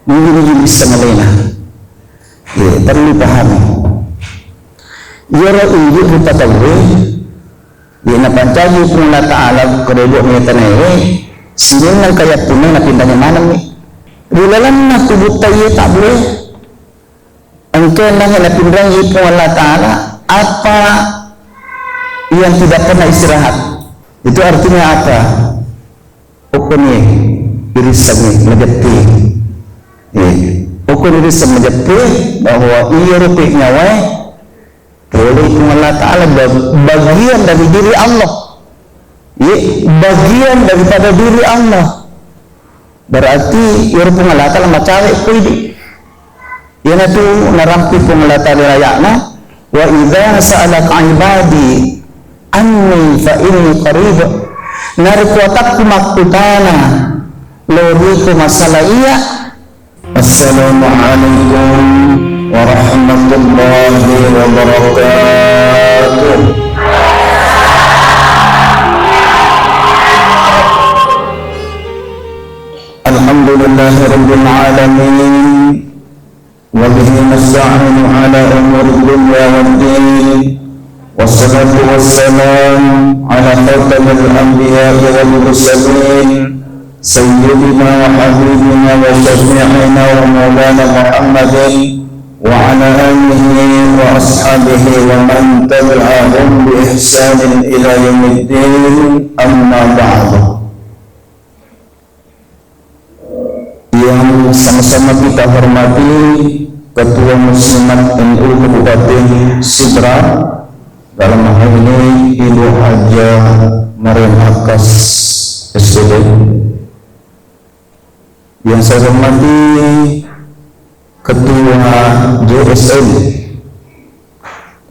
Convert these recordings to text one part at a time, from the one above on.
Mungkin bisa melena. Ya, perlu pahami. Yara injil kita tahu. Dia pancagi pun Allah Taala kedua metanai. Sini nang kaya punya na pindahnya mana ni? Bulan na tubuh tayi tak boleh. Engkau nang na pindahi pun Allah Taala apa yang tidak pernah istirahat. Itu artinya apa? Pokoknya irisan menjadi. Pokoknya irisan menjadi bahwa ia rupik nyawai boleh pun Allah Taala bagian dari diri Allah. Bagian daripada diri Allah. Berarti ia rupik Allah Taala macam kuidi. Ia tu narampi pun Allah Taala rayakna. Wa idza sa'alaka 'ibadi anni fa inni qarib narkuatakku maktutana loriku masalah iya. Assalamualaikum warahmatullahi wabarakatuh. Alhamdulillahi rabbil alamin wa bihi nasta'inu ala umuri dunya waddin. والصلاة والسلام على خاتم الأنبياء والمرسلين سيدنا وحبيبنا وشفيعنا ومولانا محمد وعلى آله وأصحابه ومن تبعهم بإحسان إلى يوم الدين أما بعد. Yang sama-sama kita hormati Ketua Muslimat NU Kabupaten Sidra, dalam hal ini Ibu Haja Mariam Akas SPD. Yang saya hormati Ketua JSN,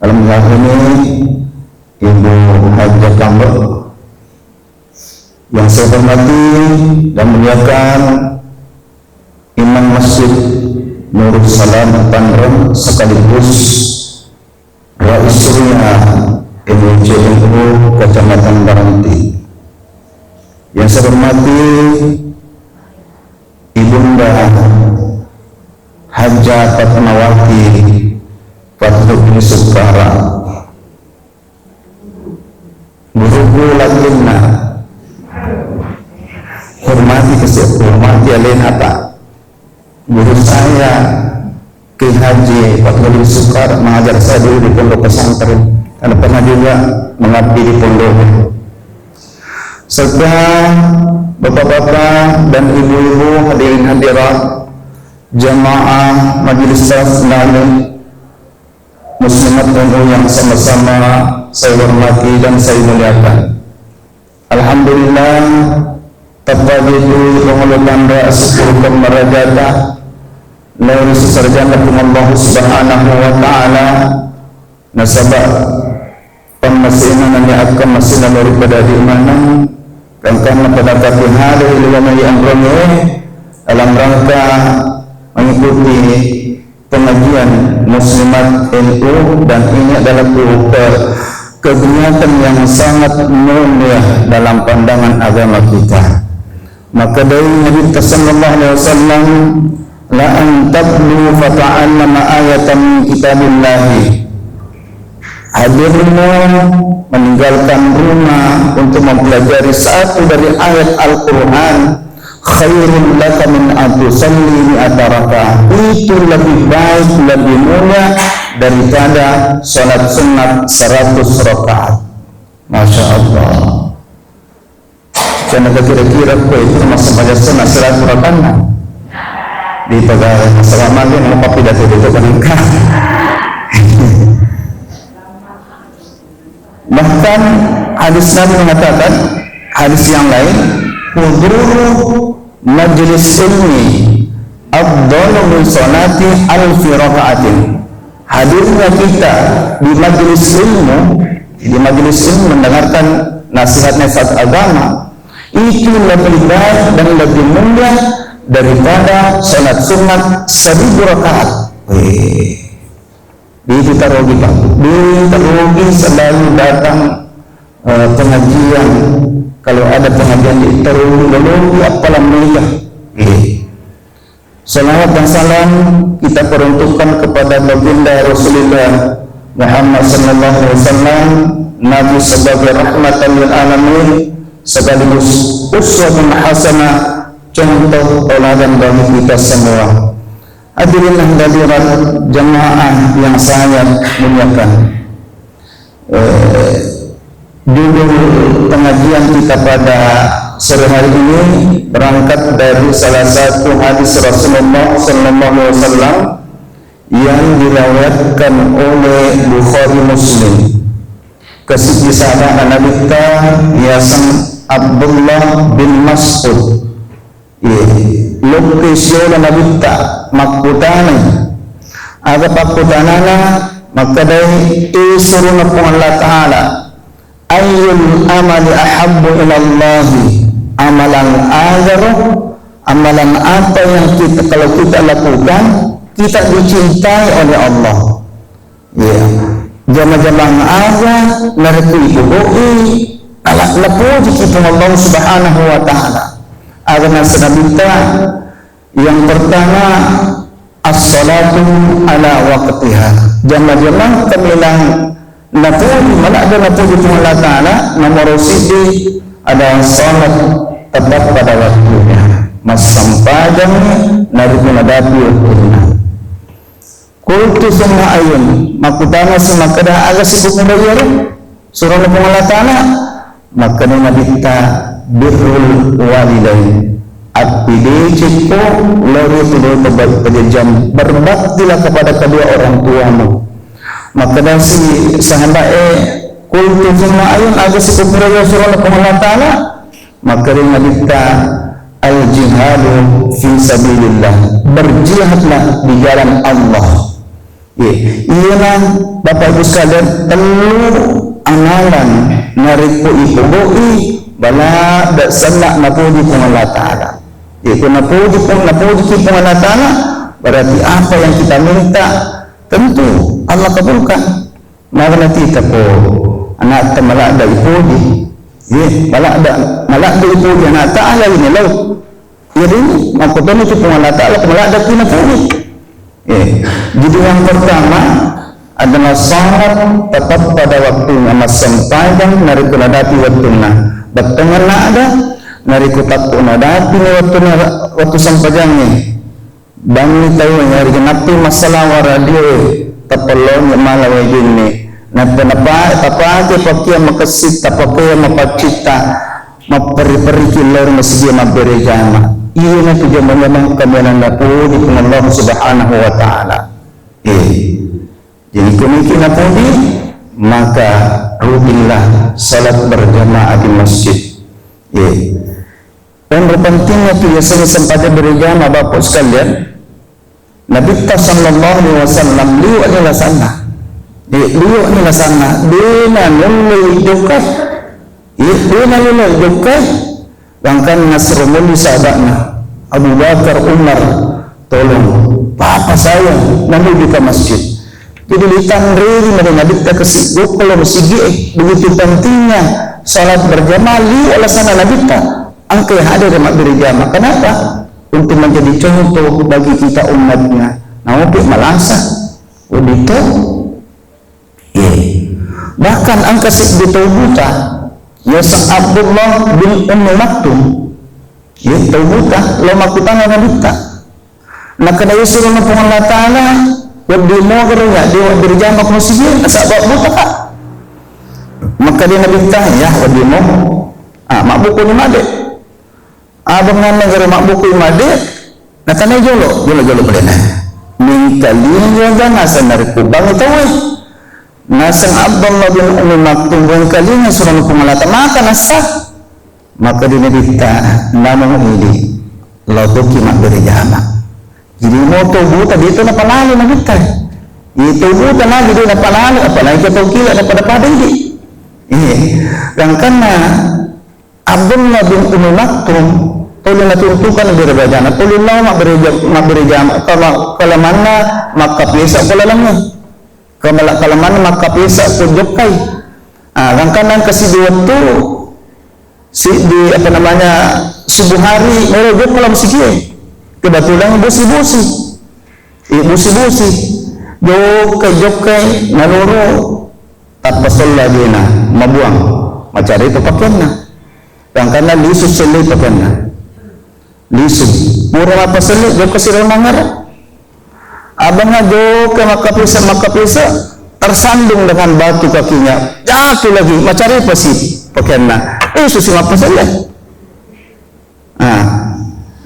dalam hal ini Ibu Haja Kambel. Yang saya hormati dan muliakan Imam Masjid Nurul Salam Tangerang sekaligus Raisnya MUJNU Kecamatan Baranti. Yang saya hormati Ibunda Haja Fatmawati Fathuddin Sukara, Guruku Latinna, hormati Alenata, guru saya Ki Haji Fathuddin Sukar mengajar saya dulu di pondok pesantren dan pernah juga mengabdi di pondok, serta bapak-bapak dan ibu-ibu hadirin hadirat jamaah majelis taklim muslimat NU yang sama-sama saya hormati dan saya muliakan. Alhamdulillah tabajidu pengelolanda asyukur merajata lalu sarjana Allah subhanahu wa ta'ala nasabah pemasinan yang akan masinan daripada diimanan karena pada kata hari ilmu yang ramai dalam rangka mengikuti pengajian muslimat NU, dan ini adalah kegiatan yang sangat mulia dalam pandangan agama kita. Maka dari Nabi sallallahu alaihi wasallam, la an tablu fata'allama ayatan min kitabillahi, hadirmu meninggalkan rumah untuk mempelajari satu dari ayat Al-Quran, khairun laka min atusalli mi'ata raka'ah, itu lebih baik, lebih mulia daripada salat sunat 100 rakaat. Masya Allah. Karena kira-kira itu masuk baca sunat 100 rakaat di Tegal selama dia mau pidato itu kan. Bahkan hadis Nabi mengatakan, hadis yang lain, huduru majlis ilmi afdalu min salati alfi raka'atin. Hadirnya kita di majlis ilmu mendengarkan nasihat-nasihat agama, itu lebih baik dan lebih mulia daripada salat sunat 1000 rakaat. Kita rugi Pak, kita rugi selalu datang pengajian. Kalau ada pengajian di terugi apalah mulia. Salawat dan salam kita peruntukkan kepada baginda Rasulullah Muhammad sallallahu alaihi wasallam, Nabi sebagai rahmatan lil alamin, sekaligus uswatun hasanah, contoh teladan bagi kita semua. Hadirin hadirat jamaah yang sangat muliakan, judul pengajian kita pada sore hari ini berangkat dari salah satu hadis Rasulullah sallallahu alaihi wasallam yang diriwayatkan oleh Bukhari Muslim. Kisah Nabi kita Yasan Abdullah bin Mas'ud. Lokasi Nabi kita makutana. Ada pakutanana maka dari isuruh Allah Taala. Ayyul amali ahabbu ilallahi, amalan amalan apa yang kita kalau kita lakukan kita dicintai oleh Allah. Ya, jama-jama ada narikui iboi alat lapuji kita Allah Subhanahu wa Ta'ala. Ada nasanabita yang pertama as-salatu ala waqtiha. Jama-jama kamilang napuji mana ada napuji Allah Ta'ala. Nomor sisi ada salat tepat pada waktunya, masampadan narikui nadapi waktunya. Kultu semua ayun makutana semakada agak sibuk membayar surah Allah Ta'ala, maka Nabi kita birrul walidain abdi cipto lori tidak terbaik penjam berbaktilah kepada kedua orang tuamu. Maka nasi sahabat kultu semua ayun agak sibuk membayar surah Allah Ta'ala, maka Nabi kita al-jihadu fi sabilillah, berjihadlah di jalan Allah. Ialah Bapak Ibu sekalian telur amalan nariku iboi bala dak sanak napuji Allah Ta'ala. Itu napuji Allah Ta'ala berarti apa yang kita minta tentu Allah kabulkan. Maka nanti kita anak malak dak ipuji. Malak dak ipuji anak Ta'ala ini lalu. Jadi makutana itu Allah Ta'ala malak dak ipuji. Jadi yang pertama adalah salat tetap pada waktunya, masampadan nariku nadapi waktunya. Bertengah ada nariku takut nadapi waktu sampajangnya. Bang tahu nyari kenapi masalah waradio tapalon malah wajini. Napa aja pakai makasit tapakai mapacita maperi-peri kilor masih maberejama. Ia nanti dia memang kemudian napuji Allah Subhanahu wa Ta'ala. Jadi kemungkinan napuji maka rutinlah salat berjamaah di masjid. Dan berpentingnya itu biasanya sempat berjamaah Bapak sekalian. Nabi sallallahu alaihi wasallam beliau adalah sana. Beliau adalah sana. Dina nulul dukas. Dina nulul dukas. Bangkan Nasrullah sahabatnya Abu Bakar, Umar, tolong papa saya nanti di masjid. Jadi ditandri dari Nabi kita kesibuk kalau masjid begitu pentingnya salat berjamaah li alasan Nabi kita angkai hadir berjamaah. Kenapa? Untuk menjadi contoh bagi kita umatnya. Namun malasa begitu. Bahkan angka segitu buta. Yasan Abdullah bin Maktum buta lo makutan orang buta. Nah kena Yesus Allah Ta'ala berdemo kerana dia berjamaah masjid asal buta kak. Maka dia Nabi tanya berdemo mak buku ni made abang negara mak buku made nak tanya jolo boleh mingkali yang nasan dari kubang itu nasan Abdullah bin Maktum yang kalinya surah pengalata maka nasah maka dia minta nama ini lautoki mak berjamaah. Jadi moto buta dia itu napa lalu kita itu buta lagi dia napa lalu apalagi kita kira daripada pada ini karena Abdullah bin Maktum tolong tentukan berjamaah tolong mak berjamaah kalau mana maka biasa kalau mana maka biasa pun jokai karena kasih dua tu di subuh hari mereka kalau masjid kebetulan busi-busi jokai naloro tapasol lagi na mabuang macari itu pakaiannya yang karena lisu seli pakaiannya lisu murah apa seli jokai sirang mangar abang jokai makapisa tersandung dengan batu kakinya jatuh lagi macari apa sih pakaiannya lisu sih apa seli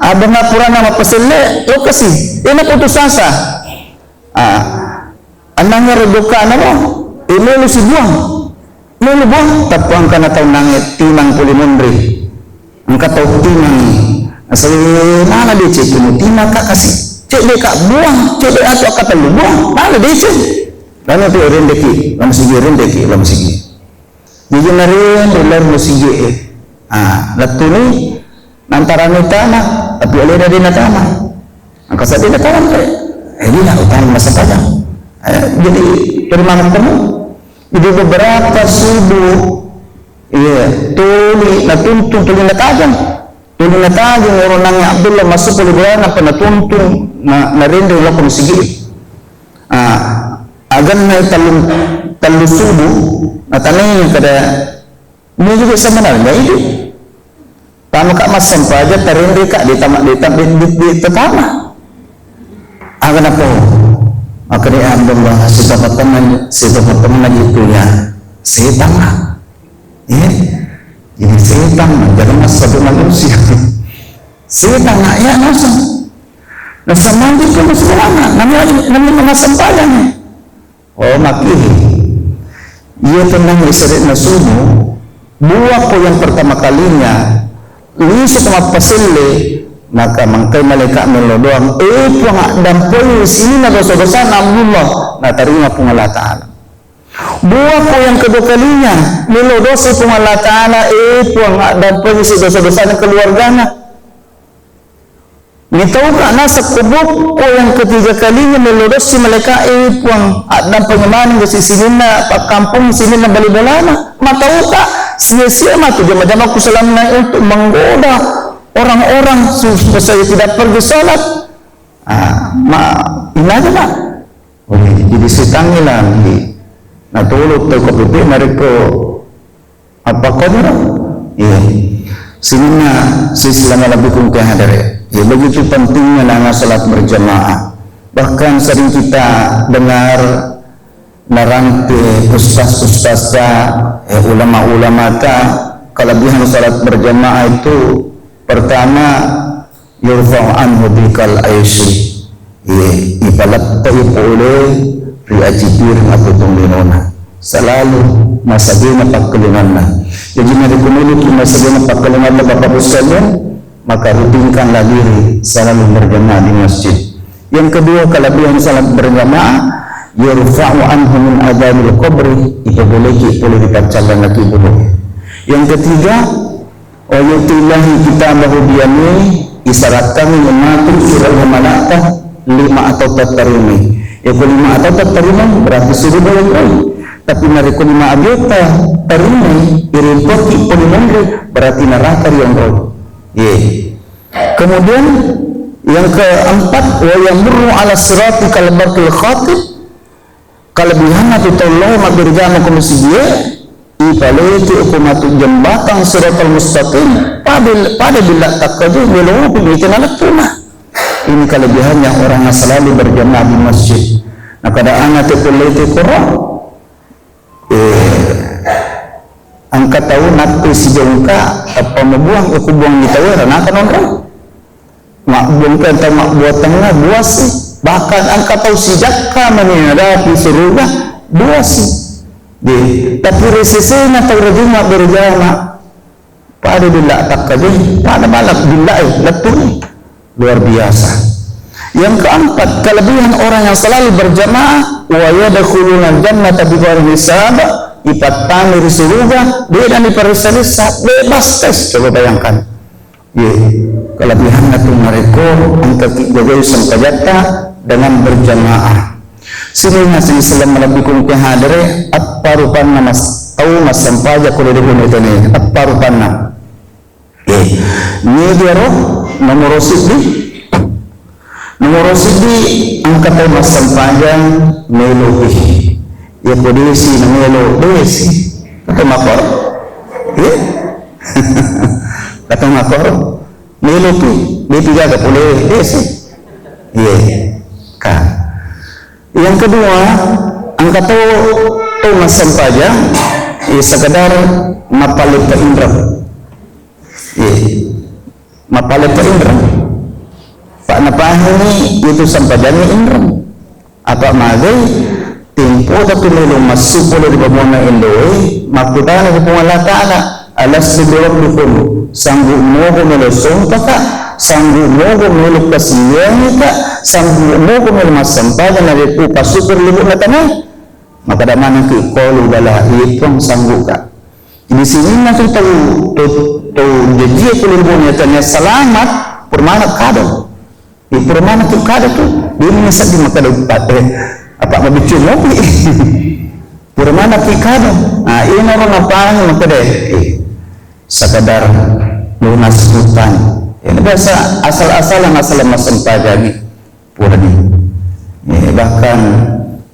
abang purana apa seli jokai sih ini putus asa anangnya reduka namo ini lu si buang tapuang kana tau nangit tinang puli mundri angka tau tinang asal mana dia cek ini tinang kak kasih cek dia kak buang cek dia atau kata lu buang mana dia cek lalu tu rendeki lalu sigi jadi narin dolar musigi latu ni antara ni tanah tapi oleh dari tanah angka saja tanah ini lah utang masa panjang jadi permainan kamu jadi beberapa subuh tuli natajam orang nangnya Abdullah masuk ke luar apa natuntun narindu lakum sigi agan na talun subuh natanay kada ini juga sebenarnya itu tama kak masam aja tarindu kak di tetama agan apa akhirnya Abdullah sifat teman itu ya setan lah jadi setan jadi satu manusia setan ya langsung nasa mandi pun sebenarnya namanya masam payang maki ia tenang iseret na subuh buah ko yang pertama kalinya liso sama pasile maka mangkay malaikat melodoang puang dan poin sini na dosa-dosa Abdullah na terima pun Allah Ta'ala buah ko yang kedua kalinya melodosi pun Allah Ta'ala puang dan poin si dosa-dosa na keluarganya ini tahu kak nasa kubuk ko yang ketiga kalinya melodosi malaikat puang dan pengemani di sini na pak kampung sini na bali-balana matahu kak sia-sia matu jama-jama kusalam na untuk menggoda orang-orang supaya tidak pergi sholat ini aja pak jadi setangilah nah tolong terkopi mereka apa kodra sininya silsilah lebih kumkeh hadare begitu pentingnya nanga sholat berjamaah bahkan sering kita dengar narangke ustaz-ustaz ulama-ulama kelebihan sholat berjamaah itu pertama yurfa'u anhu bikal aishi ibalat taipole riajibir ngaputung linona selalu masagina pakkelinanna jadi nari kumiliki masagina pakkelinanna Bapak sekalian maka rutinkanlah diri selalu berjamaah di masjid yang kedua kelebihan salat berjamaah yurfa'u anhu min adzabil qabri ipaboleki boleh dipacalkan lagi dulu yang ketiga Wayutillahi kitabahu biyami isyaratkan mematuhi surah malaikah 5 atau tatarimi kalau 5 atau tatarimi berarti suruh boleh tapi mereka 5 abiyata tarimi irimpoti polimonri berarti neraka yang roh kemudian yang keempat wa yamurru ala sirati kalbarkil khatib kelebihan atau tolong mabirjama komisidiyah ipaleti ukumatu jembatan siratal mustaqim pada bila takadu belum pemikiran anak rumah ini kelebihannya orang yang selalu berjamaah di masjid nah kadang anak itu Quran angkat tahu nanti si jengka apa membuang aku buang di tawar nak kan orang mak buang atau mak buat tengah buas bahkan angkat tahu si jakka menira di surga buas tapi resesinya terjemah berjamaah pada bila takkaji pada malak bila letup luar biasa yang keempat kelebihan orang yang selalu berjamaah wa yadkhuluna jannata bighairi hisab ipatami di surga beda di perisalisa bebas tes coba bayangkan kelebihan itu mereka angkat jaga sampajata dengan berjamaah sini nasi Islam lebih kumke hadere apa rupanya mas tahu mas sampaja kulo di bumi ini apa rupanya ini dia roh nomor sisi Nomor sidi ang katay masampajan melo ya kondisi na melo desi katay makor katay makor melo tiga ka pulih desi ka. Yang kedua ang katay masampajan sekadar mapalit ka indra mapalit ka indra Pak napahani itu sampajannya indra apa magai tempo tapi lulung masuk boleh dibabona indoi makutana ke Allah Ta'ala alas biwabdukum sanggup mo kumelosong kaka sanggup mo kumelok kasiyan ka sanggup mo kumelok sampajan na itu pasupir libut na tanay maka da mana ki qalu bala itong sanggup ka di sini na kita to jadi kulubun tanya selamat permana kado permana tu kada tu dia menyesat di maka apa mabicu ngopi permana tu kada ini orang apaan maka deh sekadar lunas hutang ini biasa asal-asalan asal masam pajani purani bahkan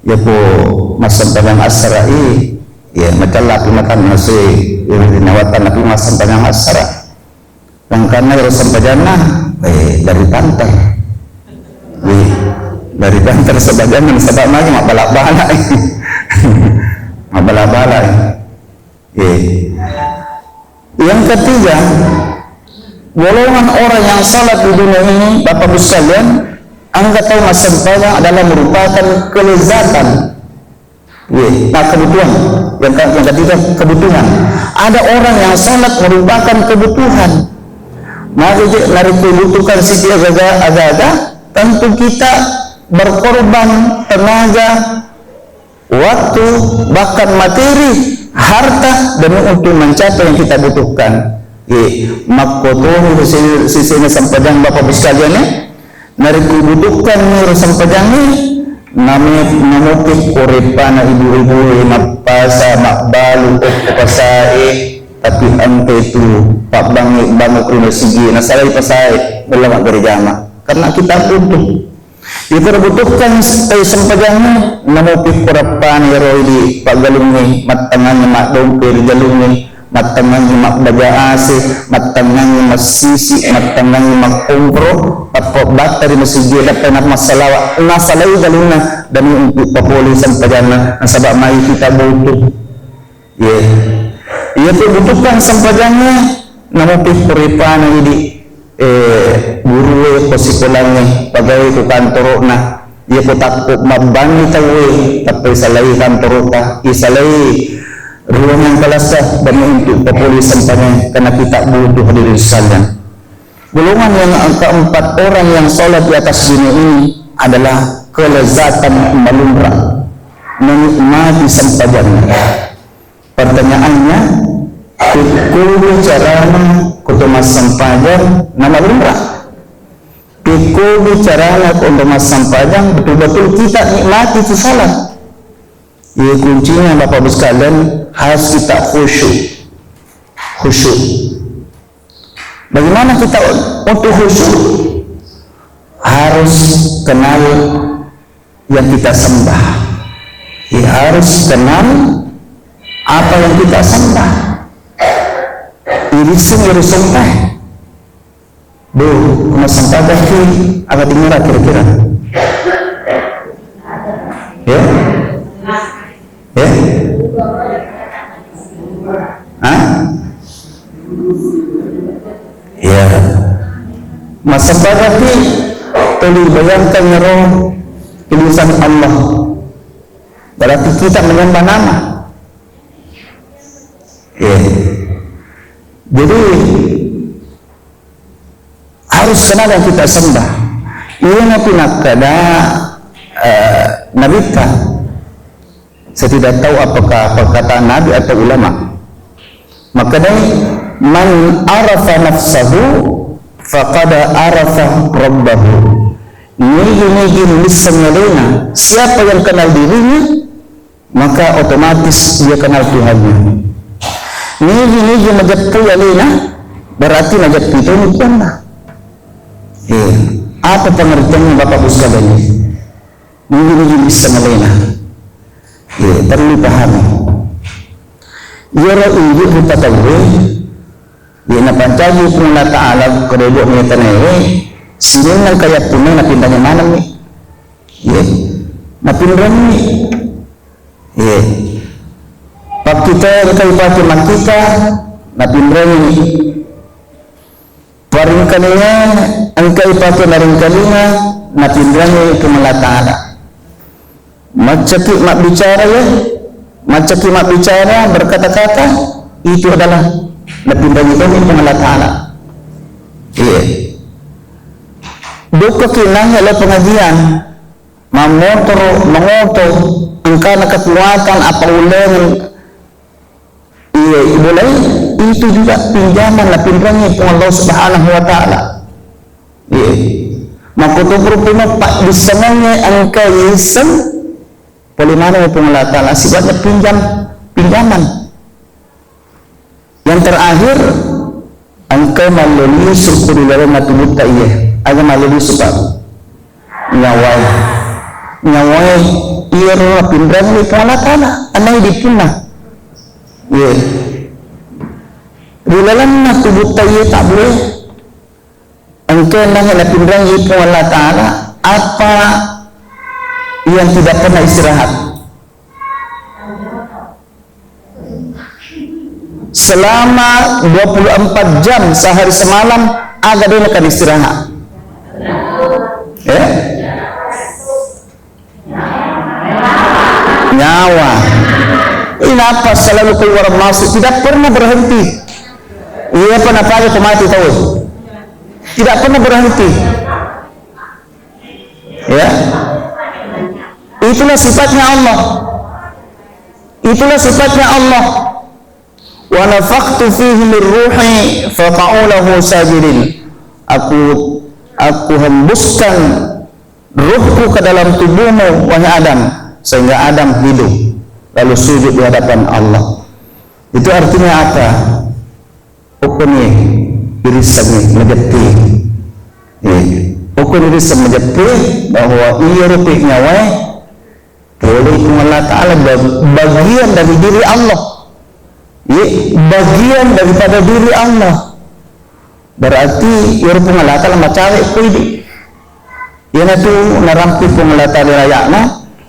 ya po masam pajang asrai ya macam lapi makan masih dinawatan lapi masam pajang asra yang karena masam pajana dari pantai dari bantar sebagian sebab lagi mak balak-balak mak balak-balak yang ketiga golongan orang yang salat di dunia ini Bapak Ibu sekalian anda tahu masampanya adalah merupakan kelezatan kebutuhan yang ketiga kebutuhan ada orang yang salat merupakan kebutuhan mari kebutuhan si dia agak-agak tentu kita berkorban tenaga, waktu, bahkan materi, harta demi untuk mencapai yang kita butuhkan. Makotoh sisi sampajang Bapak Ibu sekalian nari kubutuhkan ni sampajang ni namupik korepana ibu-ibu mapasa makbalu pasai tapi ante itu pak bangi kuna sigi nasalai pasai dalam gerejama karena kita butuh kita butuhkan sampajangnya namupik korepana yaro di pak galungi matanganya mak dompir galungi matanganya mak baga ase matanganya masisi matanganya mak kompro apa bateri masigi dapat nak masalah nasalai galuna dan untuk populisan pajana nasabak mai kita butuh ia tu butuhkan sampajangnya namupik korepana ini guru ko sekolahnya pagawai ko kantor na ia ko takut mabani tawe tapi salai kantor ka isalai ruangan kelas dan untuk kepolisian tanya karena kita butuh diri sekalian. Golongan yang keempat orang yang sholat di atas dunia ini adalah kelezatan melumrah menikmati sampajanya. Pertanyaannya pikul caranya kutumas sampajan nama lumrah pikul caranya kutumas sampajan betul-betul kita nikmati itu salat. Ya kuncinya Bapak Ibu sekalian harus kita khusyuk. Bagaimana kita untuk khusyuk? Harus kenal yang kita sembah. Ya, harus kenal apa yang kita sembah. Irisin sembah. Kena sembah kaki agak tinggal kira-kira. Ya? Ya, masa berarti tolong bayangkan roh tulisan Allah. Berarti kita menyembah nama. Jadi harus kenal yang kita sembah. Ia nanti nak kada nabita. Saya tidak tahu apakah perkataan Nabi atau ulama. Maka dari man arafa nafsahu faqad arafa rabbahu. Ini lisannya lena. Siapa yang kenal dirinya maka otomatis dia kenal Tuhannya. Ini majat tu ya lena berarti majat itu bukanlah. Apa pengertiannya Bapak Ibu sekalian? Mungkin bisa melena. Ya, perlu pahami. Yara injil kita tahu. Ya, napancaji pun Allah Taala kedua menyetanai. Sini kayak punya napindahnya mana nih? Ya, napindah nih. Ya, pak kita kali pakai mak kita napindah nih. Paring kalinya angkai pakai naring kalinya napindranya itu Allah Ta'ala. Macaki mak bicara ya, macaki mak bicara berkata-kata itu adalah napindranya itu Allah Ta'ala. Iya. Duka kinang oleh pengajian mengotor engkau nak kekuatan apa ulang. Iya, boleh itu juga pinjaman lah pinjaman Allah Subhanahu Wa Taala. Iya, maka tu berupanya pak disenangnya engkau iseng, boleh mana pun Allah Taala sifatnya pinjaman. Yang terakhir engkau melalui syukur dalam matubut iya, ada melalui sebab nyawai iya roh pinjaman pun Allah Taala, anai dipunah. Ya, di dalam tubuh tayi tak boleh. Engkau nak pindah itu Allah Taala apa yang tidak pernah istirahat. Selama 24 jam sehari semalam ada dia akan istirahat. Ya, nyawa. Ini apa selalu keluar masuk, tidak pernah berhenti. Ia pernah pakai mati tahu? Tidak pernah berhenti. Ya, itulah sifatnya Allah. Itulah sifatnya Allah. Wa nafakhtu fihi min ruhi faqa'u lahu sajidin. Aku hembuskan ruhku ke dalam tubuhmu wahai Adam sehingga Adam hidup. Lalu sujud di hadapan Allah. Itu artinya apa? Hukumnya irisannya menjadi. Hukum irisan menjadi bahwa ia rupiah nyawa boleh Allah Taala bagian dari diri Allah. Bagian daripada diri Allah. Berarti ia rupiah Allah Taala macam itu. Ia tu narampi pun Allah Taala ayatna.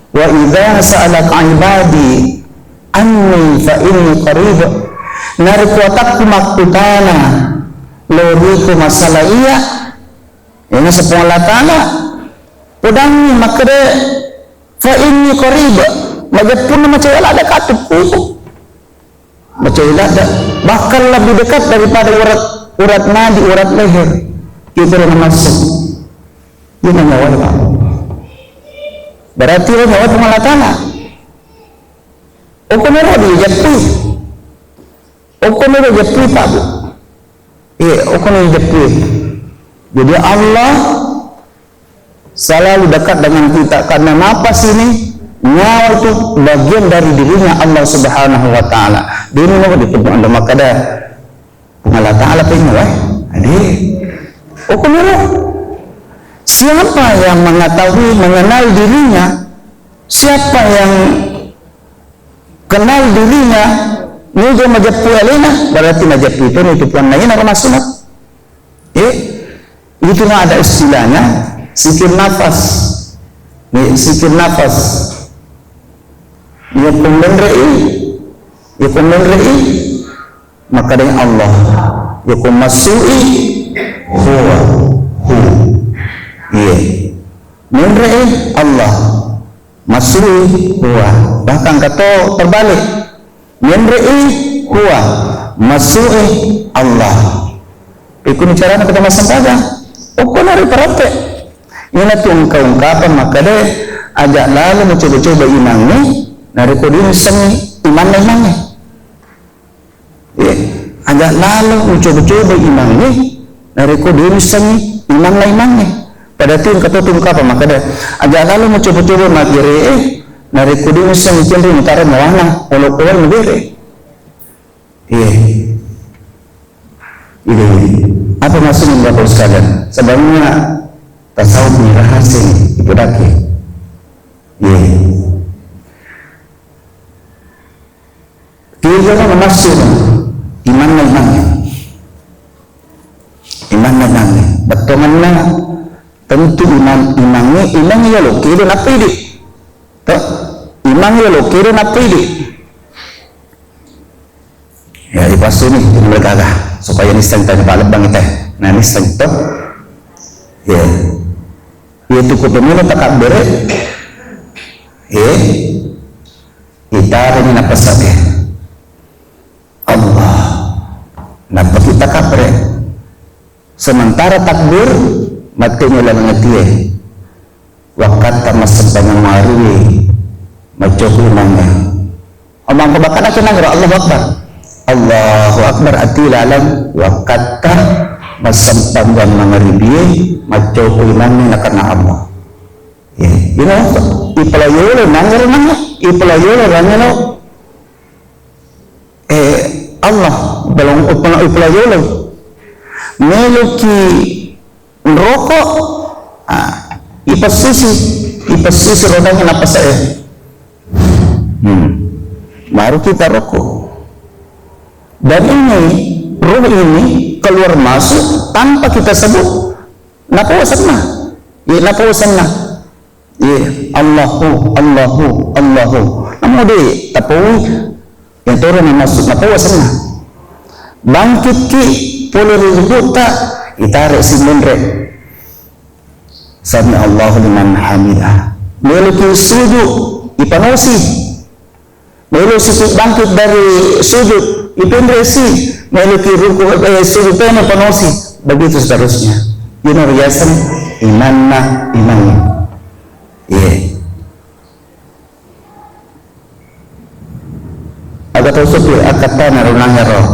Wa idza sa'alaka 'ibadi anni fa inni qarib narikuataku makutana loriku masalah iya ini sepuluh Allah Ta'ala pedang makade fa inni qarib magapun macam ada katupku macam ada bahkan lebih dekat daripada urat nadi urat leher itu yang masuk ini namanya berarti bahwa Allah Ta'ala hukum itu jatuh hukum itu jatuh tak bu hukum itu jatuh jadi Allah selalu dekat dengan kita karena nafas ini nyawa itu bagian dari dirinya Allah Subhanahu Wa Ta'ala diri itu ditebuk anda maka ada Allah Ta'ala pengen hukum itu siapa yang mengetahui, mengenal dirinya, siapa yang kenal dirinya, ini dia majapu alina, berarti majapu itu puan lain apa maksudnya? Itu ada istilahnya, sikir nafas, sikir nafas, ya kumenrei, maka dengan Allah, ya kumasui, huwa. Menrei Allah masui huwa bahkan kata terbalik menrei huwa masui Allah ikut cara kita masang pada dari praktek ini tu ungkapan maka deh ajak lalu mencoba-coba imangnya dari kodin seni iman imangnya ajak lalu mencoba-coba imangnya dari kodin seni iman imangnya pada tim kata apa maka dah ajak lalu mencoba-coba magire dari kudus yang cenderung utara mawana kalau keluar negeri ini apa maksudnya Bapak sekalian sebabnya tasawuf ni rahasia itu lagi. Kita nak menafsir iman namanya. Iman namanya. Betul mana? Tentu iman ya lo kira apa ini? Tak iman ya lo kira apa ini? Ya di pas ini mereka supaya nistan tanya pak lebang kita. Nah nistan itu, ya itu kutemui tak bere. Kita ini apa saja? Allah. Nampak kita kapre. Sementara takbir matinya lah mengerti. Wakata masa banyak marui macoku nangga. Omang kebakan aja nangga Allah Akbar. Allahu Akbar ati lalam wakata masa banyak mangaribi macoku nangga karena Allah. You know, ipelayola nangga ipelayola nangga Allah belum ipelayola meluki rokok ipasusi rodanya apa saya baru kita rokok dan ini roh ini keluar masuk tanpa kita sebut napawasanna Allahu namun di tapui yang turun yang masuk napawasanna bangkit ki boleh disebut tak itarik simenre sami Allahu liman hamidah meluki sujud ipanosi meluki bangkit dari sujud ipendresi meluki ruku sujud pena panosi begitu seterusnya ini riasan imannya agak tersebut akatan narunangnya roh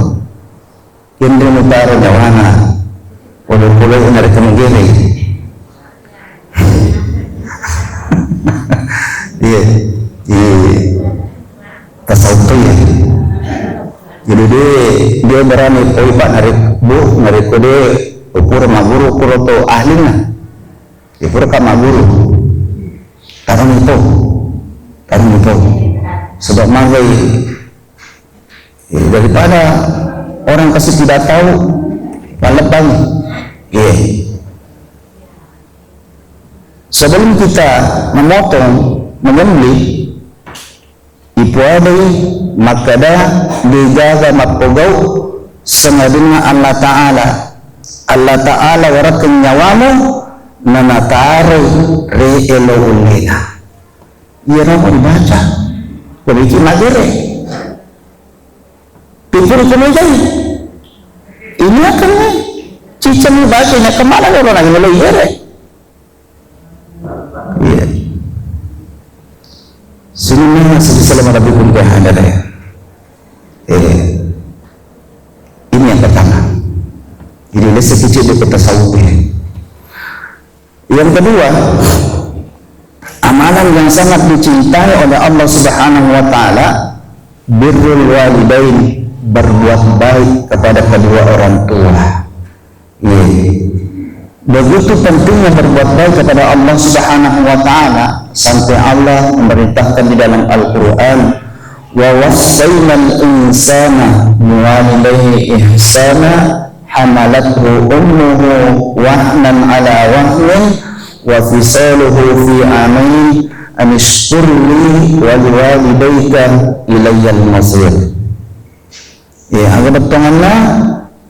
Indri mutara jawana puluh-puluh dari kemungkinan di tasawuf ya jadi dia berani pak narik kode ukur maguru to ahlinya ukur ka maguru karena itu sebab magai daripada orang kasih tidak tahu palebang sebelum kita memotong menyembelih ipuadai makada dijaga mapogau sengadina Allah Ta'ala warakin nyawamu nanatari ri'ilulina ia mau dibaca begitu magere pikir kemudian ini akan cicam bacanya kemana orang lagi melayar sini selama Nabi pun ada ini yang pertama jadi lesson kecil di tasawuf yang kedua amalan yang sangat dicintai oleh Allah Subhanahu wa Ta'ala birrul walidain berbuat baik kepada kedua orang tua. Begitu pentingnya berbuat baik kepada Allah Subhanahu wa Ta'ala sampai Allah memerintahkan di dalam Al-Quran wa wassaynal insana biwalidayhi ihsana hamalathu ummuhu wahnan ala wahnin wa fisaluhu fi amain an ishkur li wa liwalidayka ilayyal masir. Agak betonganlah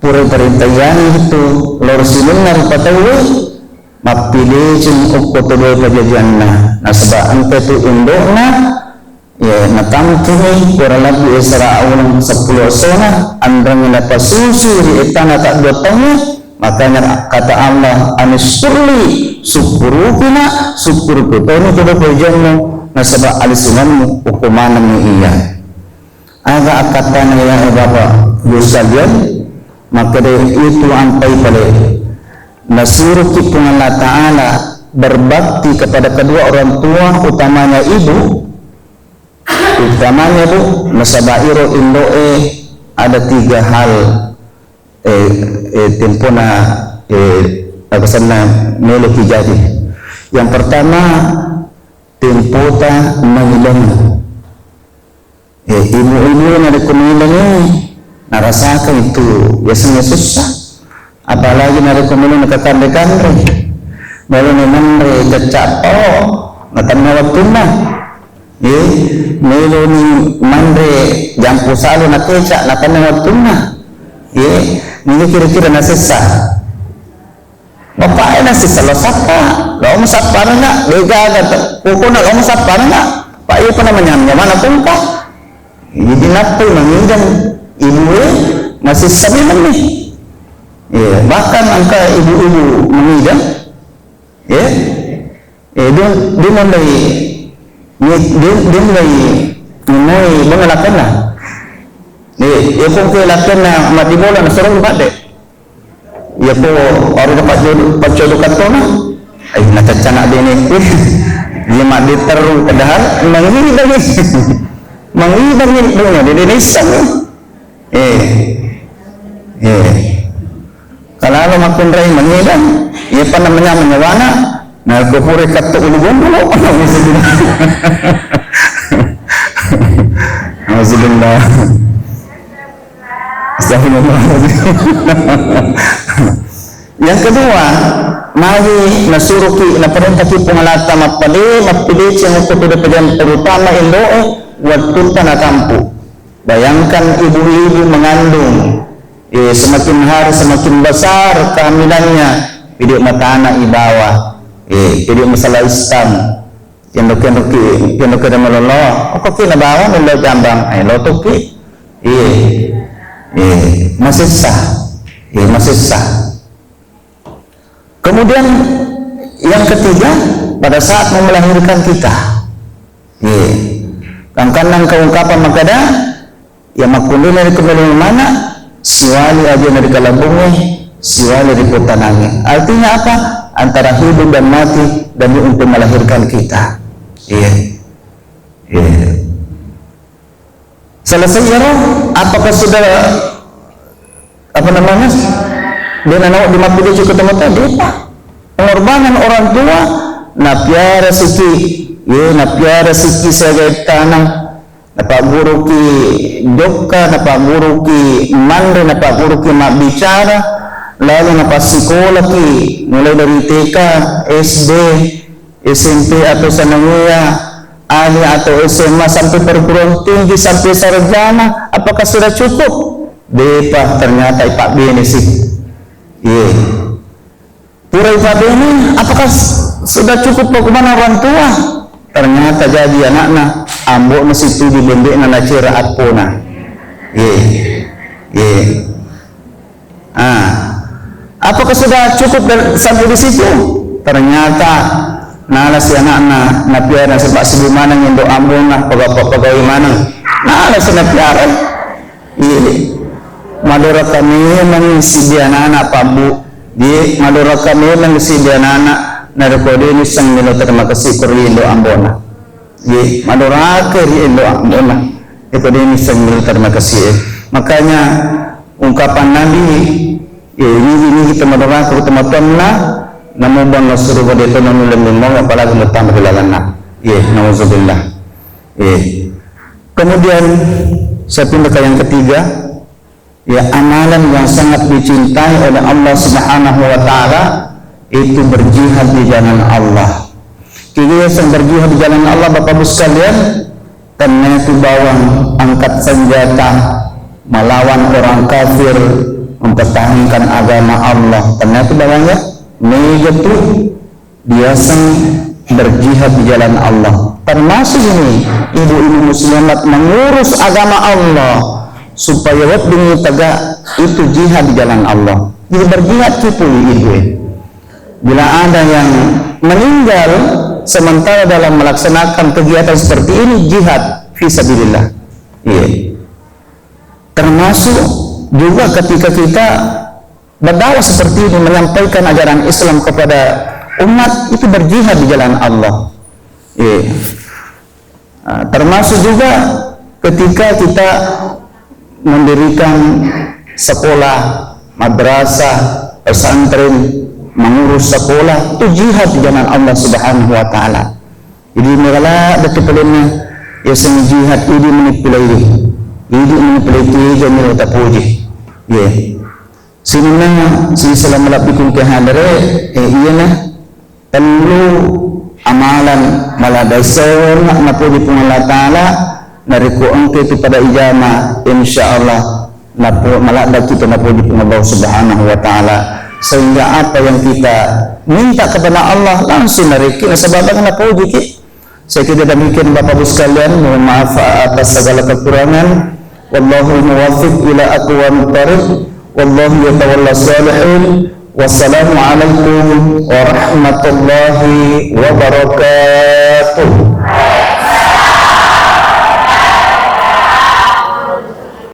pura perintayan itu lor silunar patawi mapili cing ukotolo pajajanna nasaba ante tu indokna natamkini kurang lebih isra ulang 10 sona andang napa susu di etana tak dotongnya makanya kata Allah anisurli syukurukina syukur kutoni kuda pajajanmu nasaba alisunanmu hukumanmu iya agak akatan yang Bapak sekalian maka itu ampai pada nasiru kipung Allah Ta'ala berbakti kepada kedua orang tua utamanya ibu nasabairu indoe ada 3 hal tempona sana melo jadi. Yang pertama tempota mengilang. Ibu-ibu yang ada kemilang narasakan itu biasanya susah. Apalagi ada kemilang nakakande-kande. Melo memang cacapo natanna waktu na. Melo ni mandre jampu salo na keca natanna waktu na. Ini kira-kira nasisa. Bapak na sisa lo sapa, lo mo sapa na nga, kuko na lo mo sapa na nga. Pak iya pa naman yan, mana pun ka. Hindi na po nangingan ibu masih sabi man nih. Bahkan angka ibu-ibu mengidan, dia mulai mengelakan lah. Dia pun kelelakan na mati bola na sorong bade. Ia po orang dapat jodoh kantona. Ay natacana din ni. Dia mak diteru padahal mangibang ni. Mangibang ni punya di Indonesia. Kalau makun rai mangibang, ia pa namanya menyawana. Na kupure kato ulubong lo. Alhamdulillah. Yang kedua, mari nasuruki na perintah pengalata mapili yang kutu depan terutama Indo waktu tanah kampu. Bayangkan ibu-ibu mengandung, semakin hari semakin besar kehamilannya, video mata anak ibawa, video masalah Islam, yang doki melolo, kok kena bawa melo jambang, lo toki, masih sah. Kemudian yang ketiga, pada saat mau melahirkan kita, kangkanang keungkapan makada, yang makundi dari kembali mana, siwali aja dari kalabungnya, siwali dari putanangnya. Artinya apa? Antara hidup dan mati demi untuk melahirkan kita. Selesai ya, apakah sudah dia anak di mapudi juga ketemu tadi pengorbanan orang tua napiara siki sebagai tanah napa guru ki dokka napa guru ki mandre napa guru ki mak bicara lalu napa sekolah ki mulai dari TK, SD, SMP atau sanawiyah, Ali atau SMA sampai perguruan tinggi sampai sarjana, apakah sudah cukup? Depa ternyata Pak Bini sih. Pura Pak Bini, apakah sudah cukup bagaimana orang tua? Ternyata jadi anaknya ambok masih tujuh bendek na cira atpona. Apakah sudah cukup sampai di situ? Ternyata nala si anak-anak napiara sebab sebimana yang do ambona pegawai mana? Nala si napiara. Madura kami mengisi dia anak pabu di madura kami mengisi dia anak narkode ini sang milo terima kasih kurindo ambona di madura kurindo ambona itu ini sang milo terima kasih. Makanya ungkapan Nabi ini kita madura ke teman-teman namun bang suruh dia tenang lemong apalagi bertambah bilangan nauzubillah. Kemudian saya pindah ke yang ketiga. Amalan yang sangat dicintai oleh Allah Subhanahu wa Ta'ala itu berjihad di jalan Allah. Kita yang berjihad di jalan Allah, Bapak-Ibu sekalian, karena itu bawang angkat senjata melawan orang kafir, mempertahankan agama Allah. Karena itu bawangnya itu biasa berjihad di jalan Allah. Termasuk ini ibu-ibu muslimat mengurus agama Allah supaya waktu tegak itu jihad di jalan Allah. Jadi berjihad itu ibu. Bila ada yang meninggal sementara dalam melaksanakan kegiatan seperti ini, jihad fisabilillah. Termasuk juga ketika kita berdakwah seperti ini, menyampaikan ajaran Islam kepada umat, itu berjihad di jalan Allah. Termasuk juga ketika kita mendirikan sekolah, madrasah, pesantren, mengurus sekolah, itu jihad di jalan Allah Subhanahu wa taala. Jadi mereka ada kepalanya ya seni jihad ini manipulasi. Ini manipulasi jadi tak puji. Ya. Sinuna si salam lapikum kehadare iyana perlu amalan malah dasar nak puji Allah taala nariku engke itu pada ijama insyaallah malah kita nak puji Allah Subhanahu wa taala, sehingga apa yang kita minta kepada Allah langsung nariki sebabnya nak puji. Saya kira demikian Bapak Ibu sekalian, mohon maaf atas segala kekurangan. Wallahu muwaffiq ila aqwamit thariq, wallahu yatawalla salihin. Wassalamu alaikum warahmatullahi wabarakatuh.